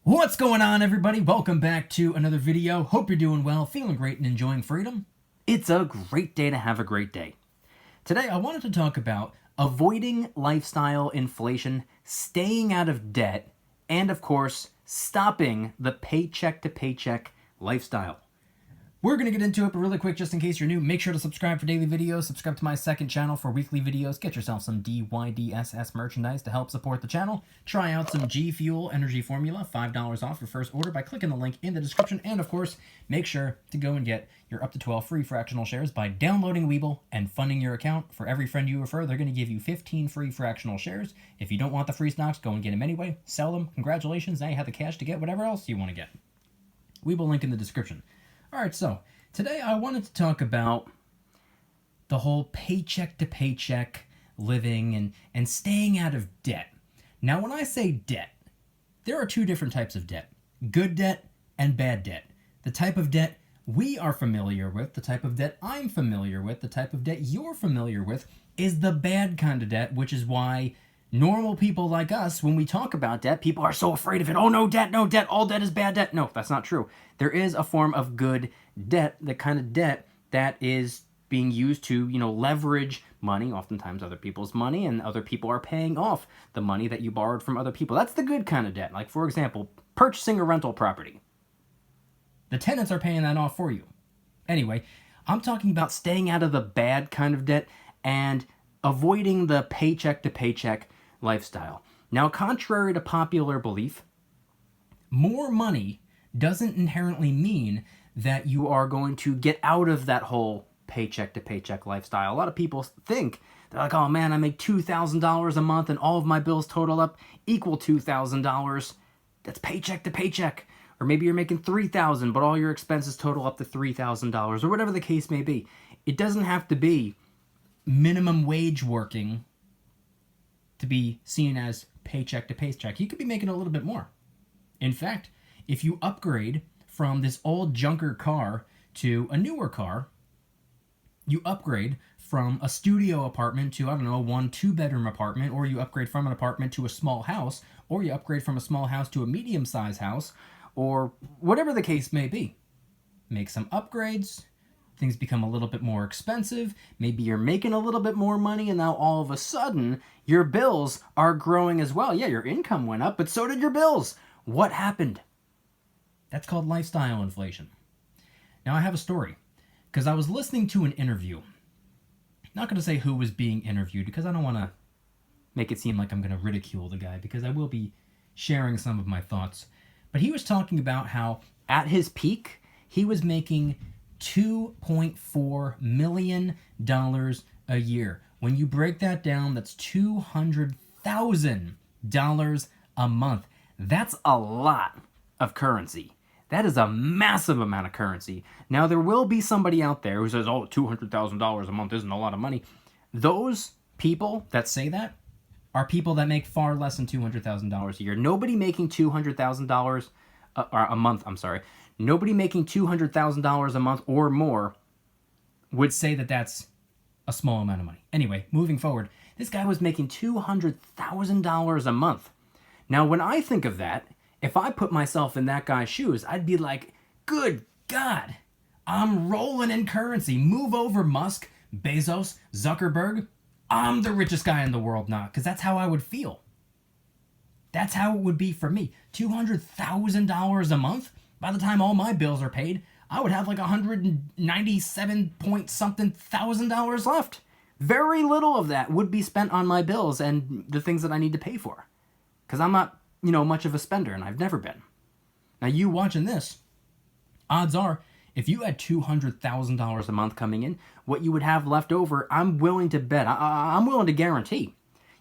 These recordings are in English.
What's going on, everybody? Welcome back to another video. Hope you're doing well, feeling great, and enjoying freedom. It's a great day to have a great day. Today, I wanted to talk about avoiding lifestyle inflation, staying out of debt, and of course, stopping the paycheck-to-paycheck lifestyle. We're going to get into it, but really quick, just in case you're new, make sure to subscribe for daily videos, subscribe to my second channel for weekly videos, get yourself some DYDSS merchandise to help support the channel, try out some G Fuel Energy Formula, $5 off your first order by clicking the link in the description, and of course, make sure to go and get your up to 12 free fractional shares by downloading Webull and funding your account. For every friend you refer, they're going to give you 15 free fractional shares. If you don't want the free stocks, go and get them anyway, sell them, congratulations, now you have the cash to get whatever else you want to get. Webull link in the description. Alright, so today I wanted to talk about the whole paycheck-to-paycheck living and staying out of debt. Now, when I say debt, there are two different types of debt. Good debt and bad debt. The type of debt we are familiar with, the type of debt I'm familiar with, the type of debt you're familiar with, is the bad kind of debt, which is why normal people like us, when we talk about debt, people are so afraid of it. Oh, no debt, all debt is bad debt. No, that's not true. There is a form of good debt, the kind of debt that is being used to, leverage money, oftentimes other people's money, and other people are paying off the money that you borrowed from other people. That's the good kind of debt. Like, for example, purchasing a rental property. The tenants are paying that off for you. Anyway, I'm talking about staying out of the bad kind of debt and avoiding the paycheck-to-paycheck lifestyle. Now, contrary to popular belief, more money doesn't inherently mean that you are going to get out of that whole paycheck-to-paycheck lifestyle. A lot of people think, they're like, oh man, I make $2,000 a month and all of my bills total up equal $2,000. That's paycheck to paycheck. Or maybe you're making $3,000, but all your expenses total up to $3,000, or whatever the case may be. It doesn't have to be minimum wage working to be seen as paycheck to paycheck. You could be making a little bit more. In fact, if you upgrade from this old junker car to a newer car, you upgrade from a studio apartment to, a 1-2-bedroom apartment, or you upgrade from an apartment to a small house, or you upgrade from a small house to a medium-sized house, or whatever the case may be. Make some upgrades, things become a little bit more expensive, maybe you're making a little bit more money, and now all of a sudden, your bills are growing as well. Yeah, your income went up, but so did your bills. What happened? That's called lifestyle inflation. Now, I have a story, because I was listening to an interview. Not going to say who was being interviewed, because I don't want to make it seem like I'm going to ridicule the guy, because I will be sharing some of my thoughts. But he was talking about how, at his peak, he was making $2.4 million a year. When you break that down, that's $200,000 a month. That's a lot of currency. That is a massive amount of currency. Now, there will be somebody out there who says, oh, $200,000 a month isn't a lot of money. Those people that say that are people that make far less than $200,000 a year. Nobody making $200,000 a month, Nobody making $200,000 a month or more would say that that's a small amount of money. Anyway, moving forward, this guy was making $200,000 a month. Now, when I think of that, if I put myself in that guy's shoes, I'd be like, good God, I'm rolling in currency. Move over, Musk, Bezos, Zuckerberg. I'm the richest guy in the world now, because that's how I would feel. That's how it would be for me. $200,000 a month? By the time all my bills are paid, I would have like 197 point something thousand dollars left. Very little of that would be spent on my bills and the things that I need to pay for. Because I'm not, much of a spender, and I've never been. Now, you watching this, odds are, if you had $200,000 a month coming in, what you would have left over, I'm willing to bet, I'm willing to guarantee,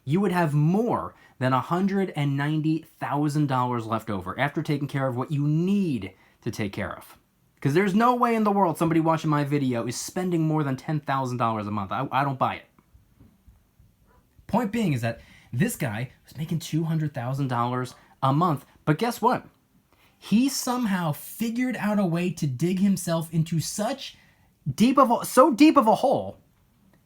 you would have more than $190,000 left over after taking care of what you need to take care of. Because there's no way in the world somebody watching my video is spending more than $10,000 a month. I don't buy it. Point being is that this guy was making $200,000 a month, but guess what? He somehow figured out a way to dig himself into so deep of a hole,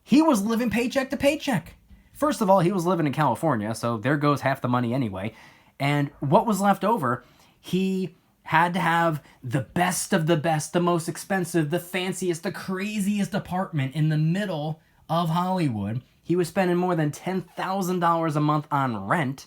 he was living paycheck to paycheck. First of all, he was living in California, so there goes half the money anyway. And what was left over, He had to have the best of the best, the most expensive, the fanciest, the craziest apartment in the middle of Hollywood. He was spending more than $10,000 a month on rent.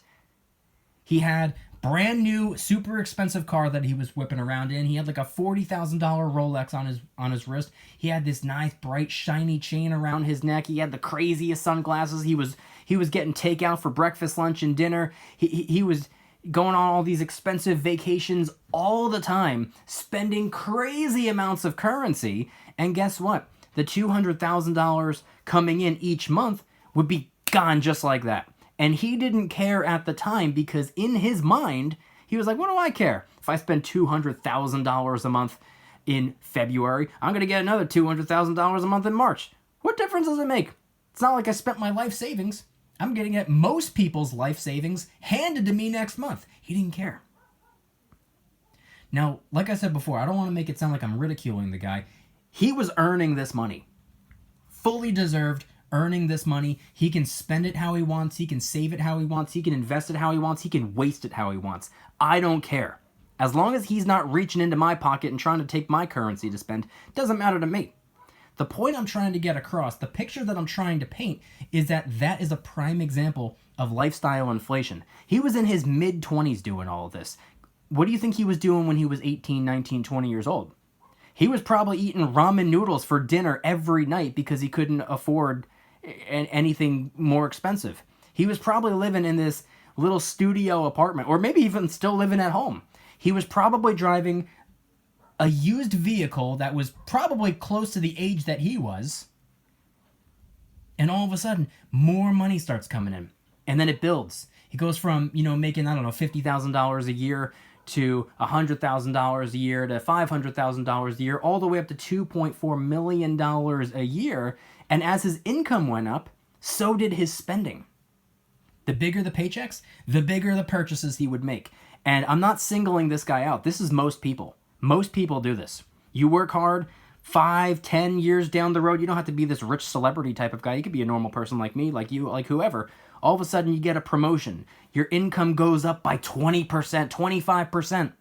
He had brand new, super expensive car that he was whipping around in. He had like a $40,000 Rolex on his wrist. He had this nice, bright, shiny chain around his neck. He had the craziest sunglasses. He was getting takeout for breakfast, lunch, and dinner. He was going on all these expensive vacations all the time, spending crazy amounts of currency. And guess what? The $200,000 coming in each month would be gone just like that. And he didn't care at the time because in his mind, he was like, what do I care? If I spend $200,000 a month in February, I'm going to get another $200,000 a month in March. What difference does it make? It's not like I spent my life savings. I'm getting at most people's life savings handed to me next month. He didn't care. Now, like I said before, I don't want to make it sound like I'm ridiculing the guy. He was earning this money. Fully deserved, earning this money. He can spend it how he wants. He can save it how he wants. He can invest it how he wants. He can waste it how he wants. I don't care. As long as he's not reaching into my pocket and trying to take my currency to spend, it doesn't matter to me. The point I'm trying to get across, the picture that I'm trying to paint, is that is a prime example of lifestyle inflation. He was in his mid-20s doing all of this. What do you think he was doing when he was 18, 19, 20 years old? He was probably eating ramen noodles for dinner every night because he couldn't afford anything more expensive. He was probably living in this little studio apartment, or maybe even still living at home. He was probably driving a used vehicle that was probably close to the age that he was. And all of a sudden, more money starts coming in. And then it builds. He goes from, making, $50,000 a year to $100,000 a year to $500,000 a year, all the way up to $2.4 million a year. And as his income went up, so did his spending. The bigger the paychecks, the bigger the purchases he would make. And I'm not singling this guy out. This is most people. Most people do this. You work hard, 5, 10 years down the road. You don't have to be this rich celebrity type of guy. You could be a normal person like me, like you, like whoever. All of a sudden, you get a promotion. Your income goes up by 20%, 25%.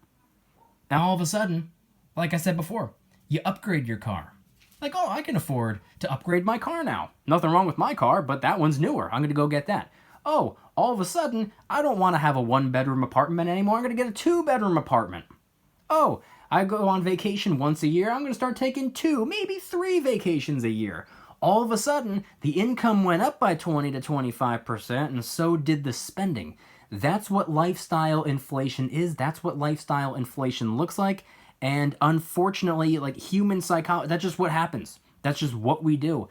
Now, all of a sudden, like I said before, you upgrade your car. Like, oh, I can afford to upgrade my car now. Nothing wrong with my car, but that one's newer. I'm going to go get that. Oh, all of a sudden, I don't want to have a 1-bedroom apartment anymore. I'm going to get a 2-bedroom apartment. Oh, I go on vacation once a year. I'm going to start taking 2, maybe 3 vacations a year. All of a sudden, the income went up by 20 to 25%, and so did the spending. That's what lifestyle inflation is. That's what lifestyle inflation looks like. And unfortunately, like human psychology, that's just what happens. That's just what we do.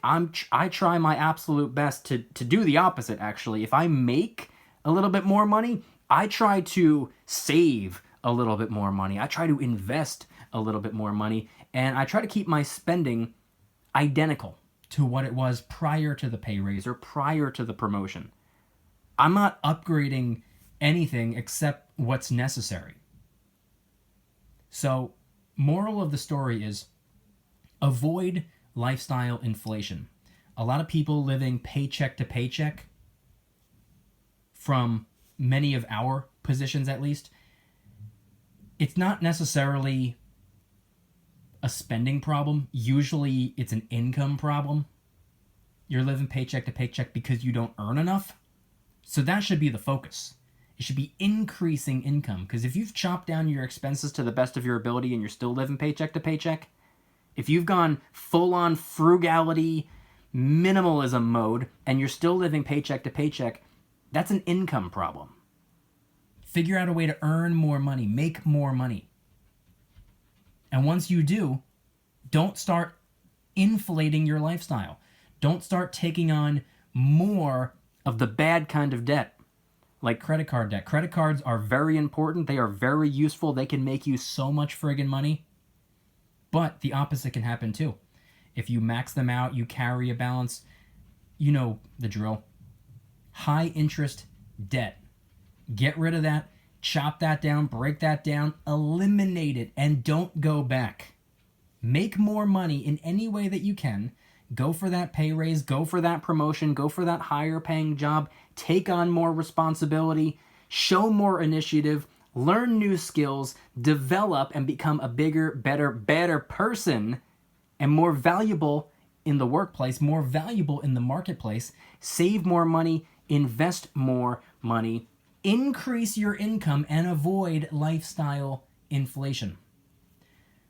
I try my absolute best to do the opposite, actually. If I make a little bit more money, I try to save a little bit more money. I try to invest a little bit more money, and I try to keep my spending identical to what it was prior to the pay raise or prior to the promotion. I'm not upgrading anything except what's necessary. So, moral of the story is avoid lifestyle inflation. A lot of people living paycheck to paycheck, from many of our positions at least, it's not necessarily a spending problem. Usually it's an income problem. You're living paycheck to paycheck because you don't earn enough. So that should be the focus. It should be increasing income. Because if you've chopped down your expenses to the best of your ability and you're still living paycheck to paycheck, if you've gone full-on frugality, minimalism mode, and you're still living paycheck to paycheck, that's an income problem. Figure out a way to earn more money, make more money. And once you do, don't start inflating your lifestyle. Don't start taking on more of the bad kind of debt, like credit card debt. Credit cards are very important. They are very useful. They can make you so much friggin' money. But the opposite can happen too. If you max them out, you carry a balance, you know the drill. High interest debt. Get rid of that. Chop that down, break that down, eliminate it, and don't go back. Make more money in any way that you can. Go for that pay raise, go for that promotion, go for that higher paying job, take on more responsibility, show more initiative. learn new skills, develop, and become a bigger, better person, and more valuable in the workplace, more valuable in the marketplace, save more money, invest more money, increase your income, and avoid lifestyle inflation. I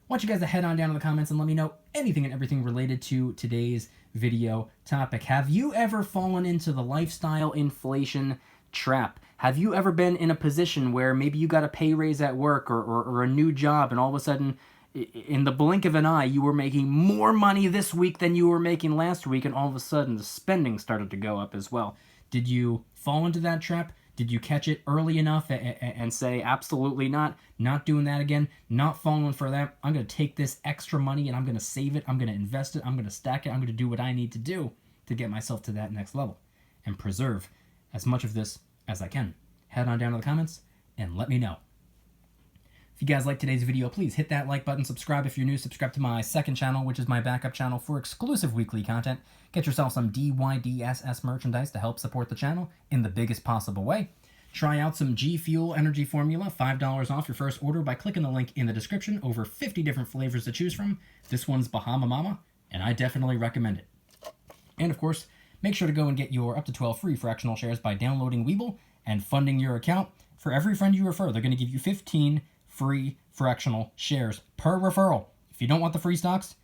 want you guys to head on down to the comments and let me know anything and everything related to today's video topic. Have you ever fallen into the lifestyle inflation trap? Have you ever been in a position where maybe you got a pay raise at work or a new job, and all of a sudden, in the blink of an eye, you were making more money this week than you were making last week, and all of a sudden the spending started to go up as well? Did you fall into that trap? Did you catch it early enough and say, absolutely not doing that again, not falling for that? I'm going to take this extra money and I'm going to save it, I'm going to invest it, I'm going to stack it, I'm going to do what I need to do to get myself to that next level and preserve as much of this as I can. Head on down to the comments and let me know. If you guys like today's video, please hit that like button, subscribe if you're new, subscribe to my second channel, which is my backup channel for exclusive weekly content. Get yourself some DYDSS merchandise to help support the channel in the biggest possible way. Try out some G Fuel Energy Formula, $5 off your first order by clicking the link in the description. Over 50 different flavors to choose from. This one's Bahama Mama, and I definitely recommend it. And of course, make sure to go and get your up to 12 free fractional shares by downloading Webull and funding your account. For every friend you refer, they're going to give you 15 free fractional shares per referral. If you don't want the free stocks,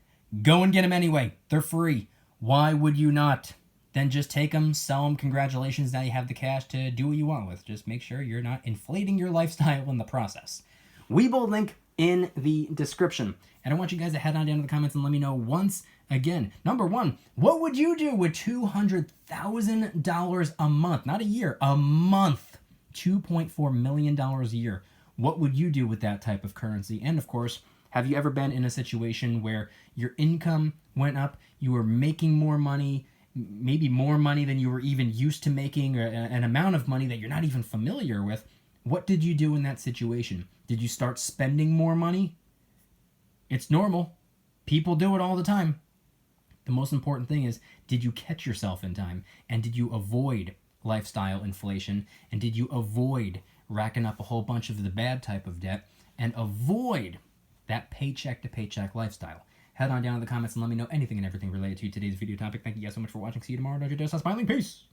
go and get them anyway. They're free. Why would you not? Then just take them, sell them. Congratulations, now you have the cash to do what you want with. Just make sure you're not inflating your lifestyle in the process. Webull link in the description. And I want you guys to head on down to the comments and let me know once again. Number one, what would you do with $200,000 a month? Not a year, a month. $2.4 million a year. What would you do with that type of currency? And of course, have you ever been in a situation where your income went up, you were making more money, maybe more money than you were even used to making, or an amount of money that you're not even familiar with? What did you do in that situation? Did you start spending more money? It's normal. People do it all the time. The most important thing is, did you catch yourself in time? And did you avoid lifestyle inflation? And did you avoid racking up a whole bunch of the bad type of debt and avoid that paycheck to paycheck lifestyle? Head on down in the comments and let me know anything and everything related to today's video topic. Thank you guys so much for watching. See you tomorrow. Don't you dare stop smiling. Peace.